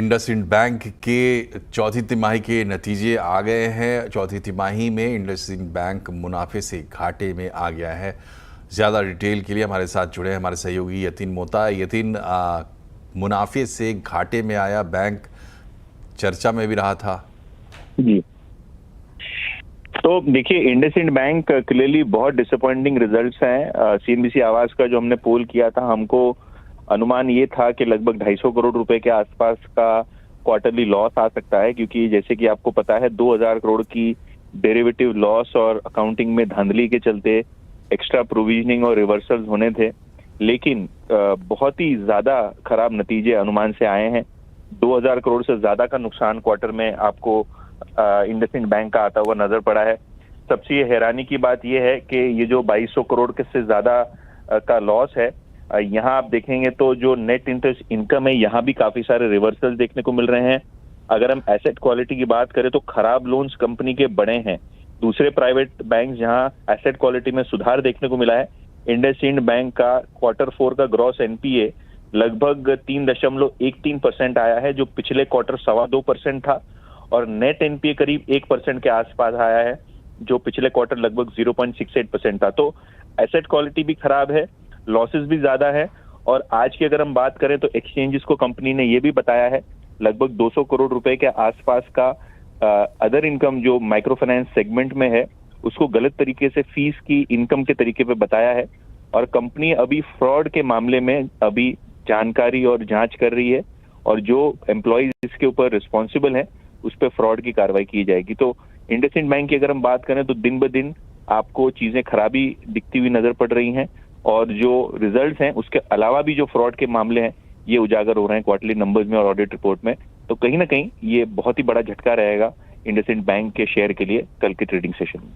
IndusInd bank के चौथी तिमाही के नतीजे आ गए हैं। चौथी तिमाही में इंडसइंड बैंक मुनाफे से घाटे में आ गया है। ज़्यादा डिटेल के लिए हमारे साथ जुड़े हैं हमारे सहयोगी यतीन मोता। यतीन, मुनाफे से घाटे में आया बैंक चर्चा में भी रहा था। जी, तो देखिए इंडसइंड बैंक क्लियरली बहुत डिसअपॉइंटिंग रिजल्ट्स हैं। सीएनबीसी आवाज का जो हमने पोल किया था, हमको अनुमान ये था कि लगभग 250 करोड़ रुपए के आसपास का क्वार्टरली लॉस आ सकता है, क्योंकि जैसे कि आपको पता है 2000 करोड़ की डेरिवेटिव लॉस और अकाउंटिंग में धांधली के चलते एक्स्ट्रा प्रोविजनिंग और रिवर्सल्स होने थे। लेकिन बहुत ही ज्यादा खराब नतीजे अनुमान से आए हैं। 2000 करोड़ से ज्यादा का नुकसान क्वार्टर में आपको इंडसइंड बैंक का आता हुआ नजर पड़ा है। सबसे हैरानी की बात यह है कि ये जो 2200 करोड़ के से ज्यादा का लॉस है, यहाँ आप देखेंगे तो जो नेट इंटरेस्ट इनकम है, यहाँ भी काफी सारे रिवर्सल देखने को मिल रहे हैं। अगर हम एसेट क्वालिटी की बात करें तो खराब लोन्स कंपनी के बड़े हैं। दूसरे प्राइवेट बैंक जहाँ एसेट क्वालिटी में सुधार देखने को मिला है, इंडसइंड बैंक का Q4 का ग्रॉस एनपीए लगभग 3.13% आया है, जो पिछले क्वार्टर 2.25% था, और नेट एनपीए करीब 1% के आसपास आया है, जो पिछले क्वार्टर लगभग 0.68% था। तो एसेट क्वालिटी भी खराब है, लॉसेस भी ज्यादा है। और आज की अगर हम बात करें तो एक्सचेंजेस को कंपनी ने ये भी बताया है लगभग 200 करोड़ रुपए के आसपास का अदर इनकम जो माइक्रो फाइनेंस सेगमेंट में है, उसको गलत तरीके से फीस की इनकम के तरीके पे बताया है। और कंपनी अभी फ्रॉड के मामले में अभी जानकारी और जांच कर रही है, और जो एम्प्लॉयज इसके ऊपर रिस्पॉन्सिबल है उस पर फ्रॉड की कार्रवाई की जाएगी। तो इंडसइंड बैंक की अगर हम बात करें तो दिन ब दिन आपको चीजें खराबी दिखती हुई नजर पड़ रही हैं, और जो रिजल्ट्स हैं उसके अलावा भी जो फ्रॉड के मामले हैं ये उजागर हो रहे हैं क्वार्टरली नंबर्स में और ऑडिट रिपोर्ट में। तो कहीं ना कहीं ये बहुत ही बड़ा झटका रहेगा इंडसइंड बैंक के शेयर के लिए कल के ट्रेडिंग सेशन में।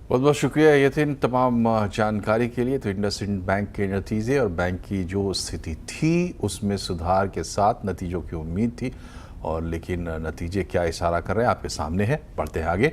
बहुत बहुत शुक्रिया यतीन तमाम जानकारी के लिए। तो इंडसइंड बैंक के नतीजे और बैंक की जो स्थिति थी उसमें सुधार के साथ नतीजों की उम्मीद थी, और लेकिन नतीजे क्या इशारा कर रहे हैं आपके सामने है। बढ़ते हैं आगे।